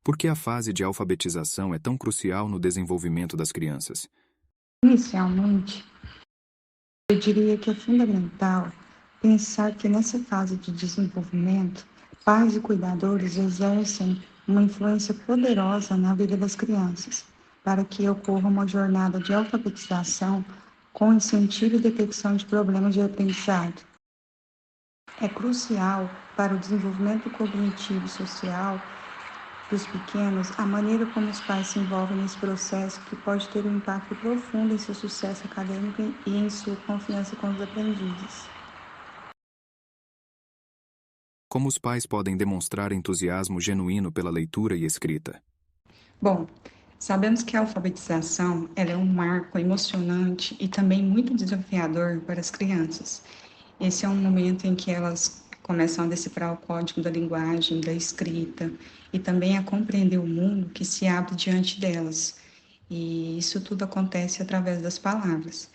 Por que a fase de alfabetização é tão crucial no desenvolvimento das crianças? Inicialmente, eu diria que é fundamental pensar que nessa fase de desenvolvimento, pais e cuidadores exercem uma influência poderosa na vida das crianças, para que ocorra uma jornada de alfabetização com incentivo e detecção de problemas de aprendizado. É crucial para o desenvolvimento cognitivo e social dos pequenos a maneira como os pais se envolvem nesse processo, que pode ter um impacto profundo em seu sucesso acadêmico e em sua confiança com os aprendizes. Como os pais podem demonstrar entusiasmo genuíno pela leitura e escrita? Bom, sabemos que a alfabetização ela é um marco emocionante e também muito desafiador para as crianças. Esse é um momento em que elas começam a decifrar o código da linguagem, da escrita e também a compreender o mundo que se abre diante delas. E isso tudo acontece através das palavras.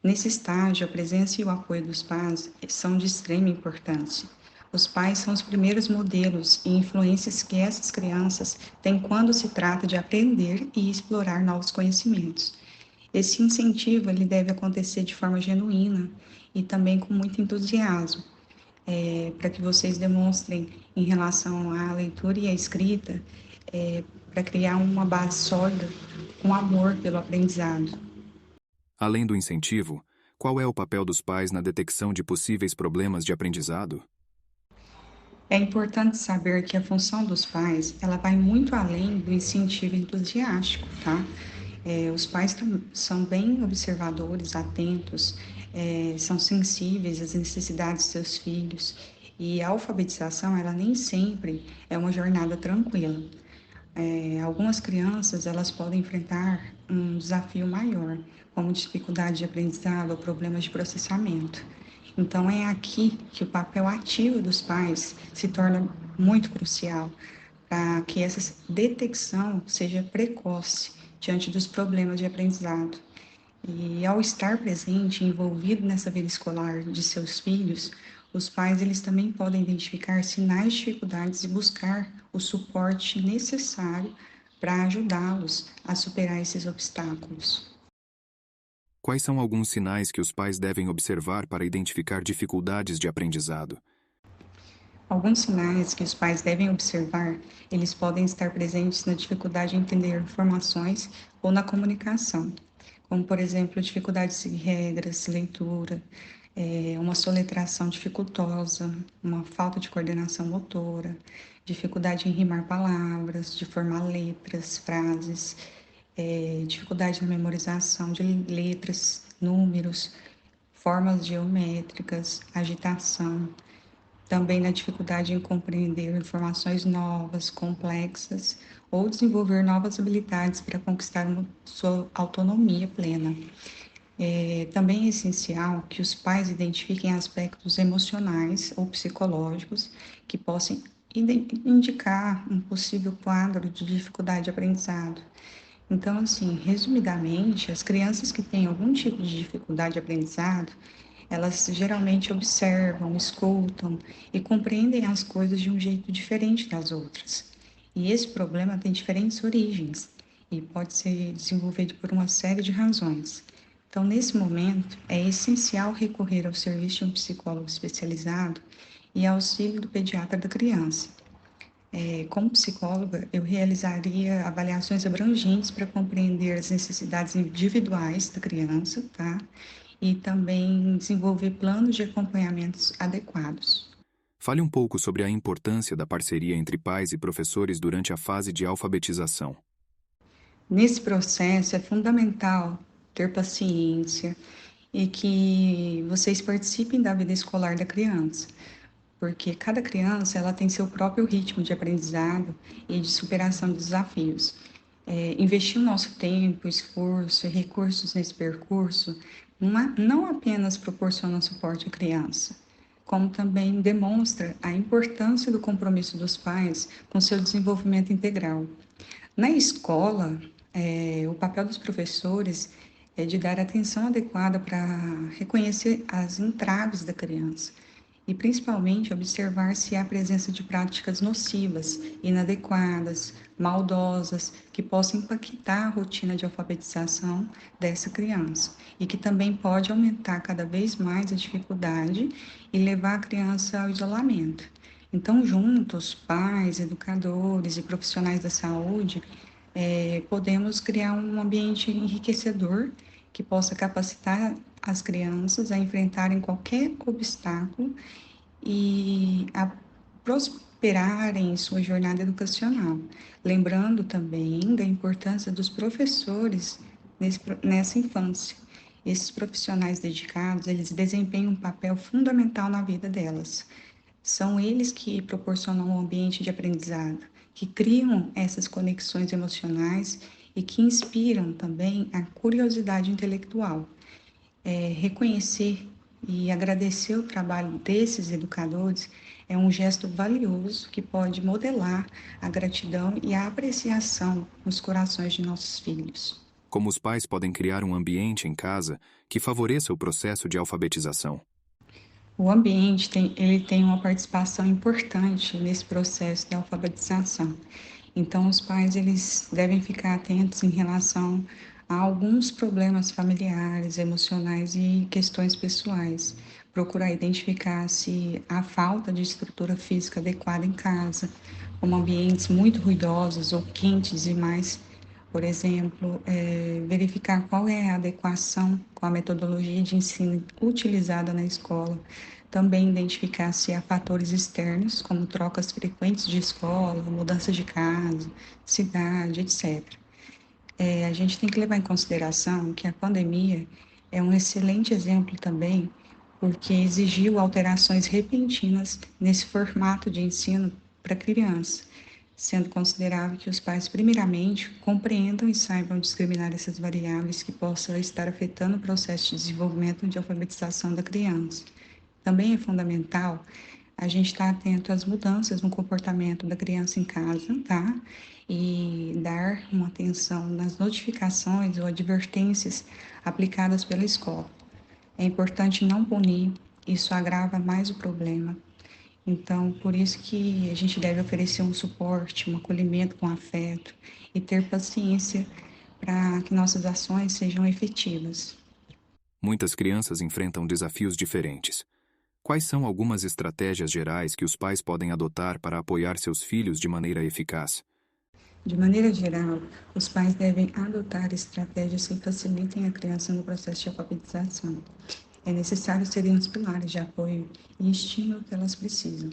Nesse estágio, a presença e o apoio dos pais são de extrema importância. Os pais são os primeiros modelos e influências que essas crianças têm quando se trata de aprender e explorar novos conhecimentos. Esse incentivo ele deve acontecer de forma genuína e também com muito entusiasmo, para que vocês demonstrem em relação à leitura e à escrita, para criar uma base sólida com amor pelo aprendizado. Além do incentivo, qual é o papel dos pais na detecção de possíveis problemas de aprendizado? É importante saber que a função dos pais, ela vai muito além do incentivo entusiástico, tá? Os pais são bem observadores, atentos, são sensíveis às necessidades de seus filhos. E a alfabetização, ela nem sempre é uma jornada tranquila. Algumas crianças, elas podem enfrentar um desafio maior, como dificuldade de aprendizado ou problemas de processamento. Então, é aqui que o papel ativo dos pais se torna muito crucial, para que essa detecção seja precoce diante dos problemas de aprendizado. E ao estar presente, envolvido nessa vida escolar de seus filhos, os pais eles também podem identificar sinais de dificuldades e buscar o suporte necessário para ajudá-los a superar esses obstáculos. Quais são alguns sinais que os pais devem observar para identificar dificuldades de aprendizado? Alguns sinais que os pais devem observar, eles podem estar presentes na dificuldade em entender informações ou na comunicação, como, por exemplo, dificuldade de seguir regras, leitura, uma soletração dificultosa, uma falta de coordenação motora, dificuldade em rimar palavras, de formar letras, frases, dificuldade na memorização de letras, números, formas geométricas, agitação, também na dificuldade em compreender informações novas, complexas, ou desenvolver novas habilidades para conquistar uma sua autonomia plena. Também é essencial que os pais identifiquem aspectos emocionais ou psicológicos que possam indicar um possível quadro de dificuldade de aprendizado. Então, assim, resumidamente, as crianças que têm algum tipo de dificuldade de aprendizado, elas geralmente observam, escutam e compreendem as coisas de um jeito diferente das outras. E esse problema tem diferentes origens e pode ser desenvolvido por uma série de razões. Então, nesse momento, é essencial recorrer ao serviço de um psicólogo especializado e ao auxílio do pediatra da criança. Como psicóloga, eu realizaria avaliações abrangentes para compreender as necessidades individuais da criança, tá? E também desenvolver planos de acompanhamentos adequados. Fale um pouco sobre a importância da parceria entre pais e professores durante a fase de alfabetização. Nesse processo, é fundamental ter paciência e que vocês participem da vida escolar da criança, porque cada criança ela tem seu próprio ritmo de aprendizado e de superação de desafios. Investir o nosso tempo, esforço e recursos nesse percurso não apenas proporciona suporte à criança, como também demonstra a importância do compromisso dos pais com seu desenvolvimento integral. Na escola, o papel dos professores é de dar atenção adequada para reconhecer as entraves da criança e principalmente observar se há presença de práticas nocivas, inadequadas, maldosas, que possam impactar a rotina de alfabetização dessa criança e que também pode aumentar cada vez mais a dificuldade e levar a criança ao isolamento. Então, juntos, pais, educadores e profissionais da saúde, podemos criar um ambiente enriquecedor que possa capacitar as crianças a enfrentarem qualquer obstáculo e a prosperarem em sua jornada educacional. Lembrando também da importância dos professores nessa infância. Esses profissionais dedicados, eles desempenham um papel fundamental na vida delas. São eles que proporcionam um ambiente de aprendizado, que criam essas conexões emocionais e que inspiram também a curiosidade intelectual. Reconhecer e agradecer o trabalho desses educadores é um gesto valioso que pode modelar a gratidão e a apreciação nos corações de nossos filhos. Como os pais podem criar um ambiente em casa que favoreça o processo de alfabetização? O ambiente ele tem uma participação importante nesse processo de alfabetização. Então, os pais eles devem ficar atentos em relação a alguns problemas familiares, emocionais e questões pessoais. Procurar identificar se há falta de estrutura física adequada em casa, como ambientes muito ruidosos ou quentes demais. Por exemplo, verificar qual é a adequação com a metodologia de ensino utilizada na escola. Também identificar se há fatores externos, como trocas frequentes de escola, mudança de casa, cidade, etc. A gente tem que levar em consideração que a pandemia é um excelente exemplo também, porque exigiu alterações repentinas nesse formato de ensino para criança, sendo considerável que os pais, primeiramente, compreendam e saibam discriminar essas variáveis que possam estar afetando o processo de desenvolvimento de alfabetização da criança. Também é fundamental a gente estar atento às mudanças no comportamento da criança em casa, tá? E dar uma atenção nas notificações ou advertências aplicadas pela escola. É importante não punir, isso agrava mais o problema. Então, por isso que a gente deve oferecer um suporte, um acolhimento com afeto e ter paciência para que nossas ações sejam efetivas. Muitas crianças enfrentam desafios diferentes. Quais são algumas estratégias gerais que os pais podem adotar para apoiar seus filhos de maneira eficaz? De maneira geral, os pais devem adotar estratégias que facilitem a criança no processo de alfabetização. É necessário serem os pilares de apoio e estímulo que elas precisam.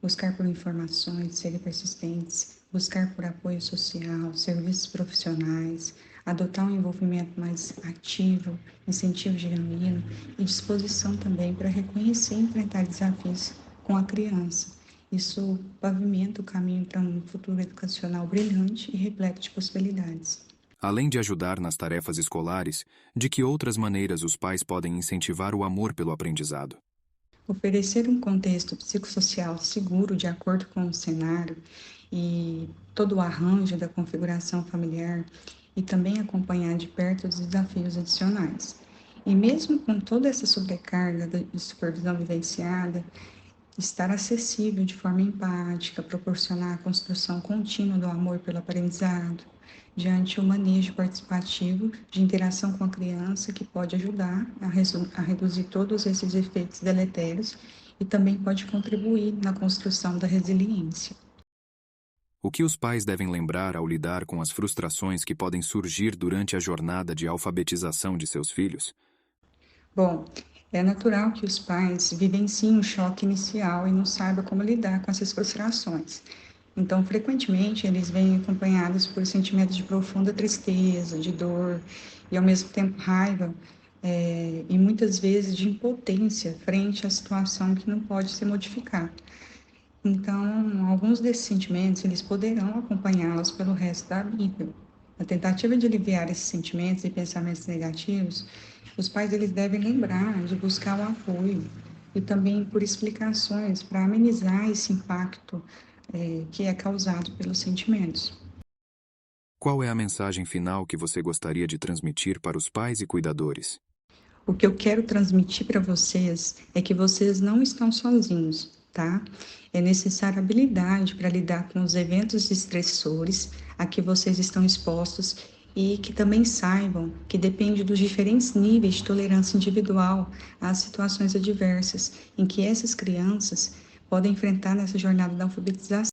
Buscar por informações, serem persistentes, buscar por apoio social, serviços profissionais, adotar um envolvimento mais ativo, incentivo genuíno e disposição também para reconhecer e enfrentar desafios com a criança. Isso pavimenta o caminho para um futuro educacional brilhante e repleto de possibilidades. Além de ajudar nas tarefas escolares, de que outras maneiras os pais podem incentivar o amor pelo aprendizado? Oferecer um contexto psicossocial seguro de acordo com o cenário e todo o arranjo da configuração familiar e também acompanhar de perto os desafios adicionais. E mesmo com toda essa sobrecarga de supervisão vivenciada, estar acessível de forma empática, proporcionar a construção contínua do amor pelo aprendizado, diante o manejo participativo de interação com a criança, que pode ajudar a reduzir todos esses efeitos deletérios e também pode contribuir na construção da resiliência. O que os pais devem lembrar ao lidar com as frustrações que podem surgir durante a jornada de alfabetização de seus filhos? Bom, é natural que os pais vivenciem um choque inicial e não saibam como lidar com essas frustrações. Então, frequentemente, eles vêm acompanhados por sentimentos de profunda tristeza, de dor e, ao mesmo tempo, raiva, e muitas vezes de impotência frente à situação que não pode ser modificada. Então, alguns desses sentimentos, eles poderão acompanhá-los pelo resto da vida. Na tentativa de aliviar esses sentimentos e pensamentos negativos, os pais eles devem lembrar de buscar o apoio e também por explicações para amenizar esse impacto que é causado pelos sentimentos. Qual é a mensagem final que você gostaria de transmitir para os pais e cuidadores? O que eu quero transmitir para vocês é que vocês não estão sozinhos, tá? É necessária habilidade para lidar com os eventos estressores a que vocês estão expostos e que também saibam que depende dos diferentes níveis de tolerância individual às situações adversas em que essas crianças podem enfrentar nessa jornada da alfabetização.